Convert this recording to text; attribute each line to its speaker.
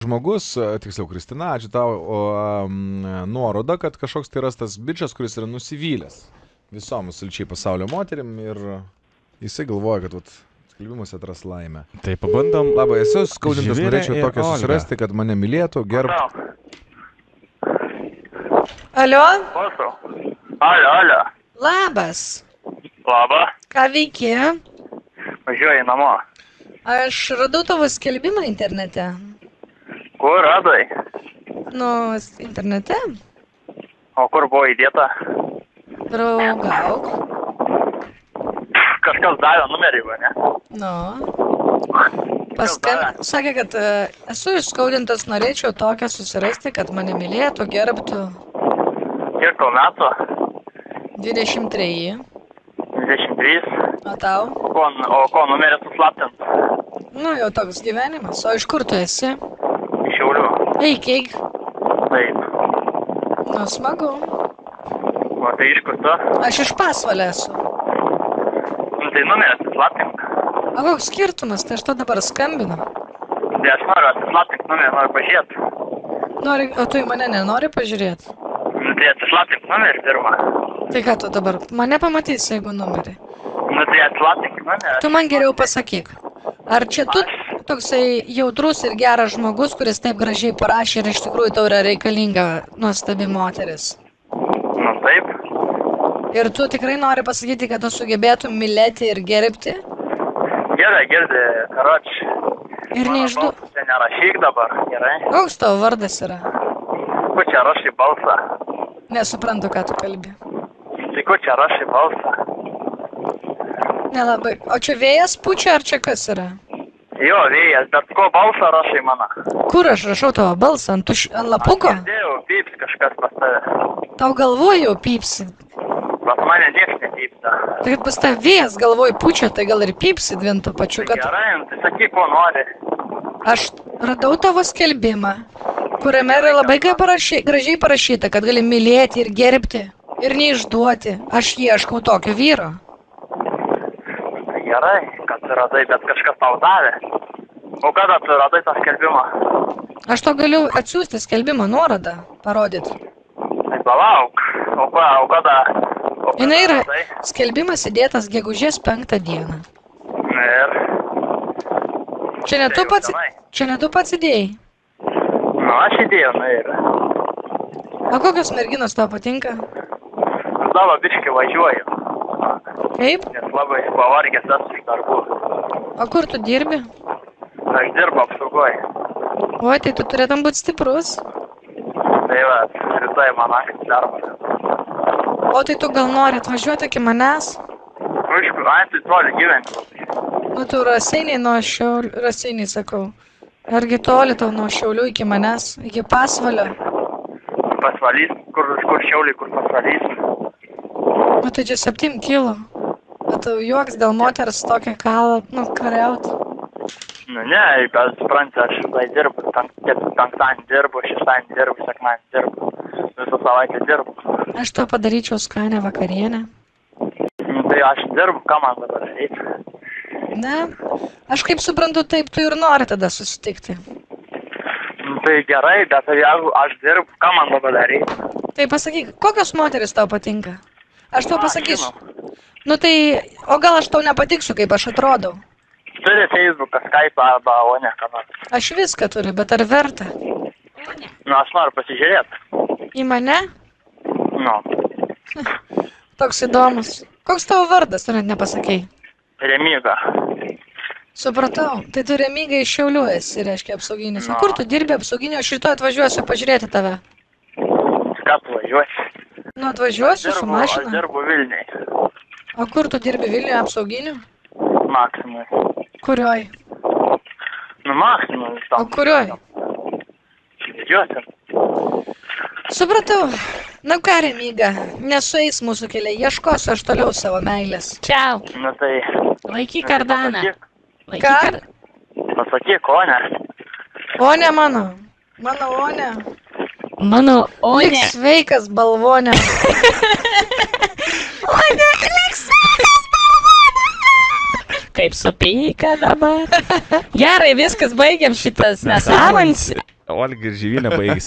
Speaker 1: žmogus, tiksliau Kristina, ačiū tau, nuoroda, kad kažkoks tai rastas bičias, kuris yra nusivylęs visom absoliučiai pasaulio moterim ir jisai galvoja, kad skelbimus atras laimę.
Speaker 2: Tai pabandom.
Speaker 1: Labai esu skaudintas, norėčiau tokią susirasti, kad mane mylėtų, gerbtų.
Speaker 3: Alio?
Speaker 4: Alio.
Speaker 3: Labas.
Speaker 4: Labą.
Speaker 3: Ką veiki?
Speaker 4: Važiuoju namo.
Speaker 3: Aš radau tavo skelbimą internete.
Speaker 4: Kur radai?
Speaker 3: Nu, internete?
Speaker 4: O kur buvo įdėta?
Speaker 3: Draugauk.
Speaker 4: Kažkas davė numerį, va, ne?
Speaker 3: Nu. Sakė, kad esu išskaudintas, norėčiau tokią susirasti, kad mane mylėtų, gerbtų.
Speaker 4: Kiek tau metų?
Speaker 3: 23.
Speaker 4: 23.
Speaker 3: O tau?
Speaker 4: O ko numeris suslaptint?
Speaker 3: Nu, jau toks gyvenimas. O iš kur tu esi?
Speaker 4: Iš Šiaulių.
Speaker 3: Eik.
Speaker 4: Taip.
Speaker 3: Nu, smagu.
Speaker 4: O tai iš kur tu?
Speaker 3: Aš iš Pasvalio esu.
Speaker 4: Nu, tai numeris suslaptink.
Speaker 3: O koks skirtumas, tai aš to dabar skambinu.
Speaker 4: Tai aš noriu atsislaptink numerį, noriu pažiūrėti.
Speaker 3: O tu į mane nenori pažiūrėti?
Speaker 4: Nu, tai atsislaptink numerį pirmą.
Speaker 3: Tai ką tu dabar? Mane pamatysi, jeigu numerį.
Speaker 4: Nu, tai atsislaptink numerį.
Speaker 3: Tu man geriau pasakyk. Ar čia tu toksai jautrus ir geras žmogus, kuris taip gražiai parašė ir iš tikrųjų tau yra reikalinga nuostabi moteris?
Speaker 4: Nu, taip.
Speaker 3: Ir tu tikrai nori pasakyti, kad tu sugebėtum mylėti ir gerbti?
Speaker 4: Gerai, girdi, karoč.
Speaker 3: Ir neišdu.
Speaker 4: Čia nerašyk dabar, gerai?
Speaker 3: Koks tavo vardas yra?
Speaker 4: Kur čia rašai balsą?
Speaker 3: Nesuprantu, ką tu kalbi.
Speaker 4: Tai kur čia rašai balsą?
Speaker 3: Nelabai. O čia vėjas pučia, ar čia kas yra?
Speaker 4: Jo, vėjas, bet ko balsą rašai mano?
Speaker 3: Kur aš rašau tavo balsą? Ant lapuko?
Speaker 4: Aš girdėjau, pyps kažkas pas tave.
Speaker 3: Tau galvoj jau pypsi.
Speaker 4: Pas mane nieks nepypsa.
Speaker 3: Tai pas tave vėjas galvoj pučia, tai gal ir pypsi dviem to pačiu, kad...
Speaker 4: Gerai, tai sakyk, ko nori.
Speaker 3: Aš radau tavo skelbimą, kuriame yra labai gražiai parašyta, kad gali mylėti ir gerbti ir neišduoti. Aš ieškau tokio vyro.
Speaker 4: Gerai, kad tu radai, bet kažkas tau davė. O kada tu radai tą skelbimą?
Speaker 3: Aš to galiu atsiųsti skelbimą nuorodą, parodyti.
Speaker 4: Tai palauk. O kada?
Speaker 3: Jinai yra skelbimas įdėtas gegužės 5 dieną.
Speaker 4: Ir?
Speaker 3: Čia ne tu pats įdėjai?
Speaker 4: Nu, aš įdėjau, ir.
Speaker 3: O kokios merginos tau patinka?
Speaker 4: Aš davo biškį važiuoju.
Speaker 3: Kaip?
Speaker 4: Nes labai pavargęs esu iš darbų.
Speaker 3: O kur tu dirbi?
Speaker 4: Aš dirbu apsaugoj.
Speaker 3: Oi, tai tu turėtum būti stiprus.
Speaker 4: Tai va, rytoj man akcija darbas.
Speaker 3: O tai tu gal nori atvažiuoti iki manęs?
Speaker 4: Aišku, tai toli gyventi.
Speaker 3: Nu, tu Raseiniai nuo Šiaulių, Raseiniai sakau. Argi toli tau nuo Šiaulių iki manęs, iki Pasvalio?
Speaker 4: Pasvalys, kur Šiauliai, kur Pasvalys.
Speaker 3: Nu, tai čia 7 kilo. Bet tau juoks dėl moters tokią kalą, kariaut.
Speaker 4: Nu, ne, bet supranti, aš tai dirbu. Penktadienį dirbu, šeštadienį dirbu, sekmadienį dirbu. Visą savaitę dirbu.
Speaker 3: Aš to padaryčiau skanę vakarienę.
Speaker 4: Nu, tai aš dirbu, ką man dabar daryti?
Speaker 3: Ne, aš kaip suprantu, taip tu ir nori tada susitikti.
Speaker 4: Nu, tai gerai, bet jeigu aš dirbu, ką man dabar daryti?
Speaker 3: Tai pasakyk, kokios moteris tau patinka? Aš tau pasakysiu. Nu tai, o gal aš tau nepatiksiu, kaip aš atrodau?
Speaker 4: Turi Facebooką, Skype arba o ne, ką nors.
Speaker 3: Aš viską turiu, bet ar verta?
Speaker 4: Nu, aš noriu pasižiūrėti.
Speaker 3: Į mane?
Speaker 4: Nu.
Speaker 3: Toks įdomus. Koks tavo vardas, tu net nepasakei?
Speaker 4: Remyga.
Speaker 3: Supratau, tai tu Remyga iš Šiaulių esi, reiškia apsauginis. O kur tu dirbi apsauginio, aš rytoj atvažiuosiu pažiūrėti tave.
Speaker 4: Ką tu važiuosi?
Speaker 3: Nu, atvažiuosiu su mašina.
Speaker 4: Aš dirbu Vilniui.
Speaker 3: O kur tu dirbi Vilniuje apsauginiu?
Speaker 4: Maksimui.
Speaker 3: Kurioj?
Speaker 4: Nu, Maksimui.
Speaker 3: O kurioj?
Speaker 4: Didžiuosiam.
Speaker 3: Supratau. Na ką, Remyga, nesueis mūsų keliai, ieškosiu aš toliau savo meilės.
Speaker 5: Čiau.
Speaker 4: Nu tai...
Speaker 5: Laikyk kardaną.
Speaker 3: Ką?
Speaker 4: Pasakyk, o ne?
Speaker 3: O ne mano. Mano o ne.
Speaker 5: Mano o ne.
Speaker 3: Lik sveikas, balvonė.
Speaker 5: O ne, lik sveikas, balvonė. Kaip supyka dabar. Gerai, viskas, baigiam šitas nesąmonės.
Speaker 2: Olga ir Žyvinė baigėsi.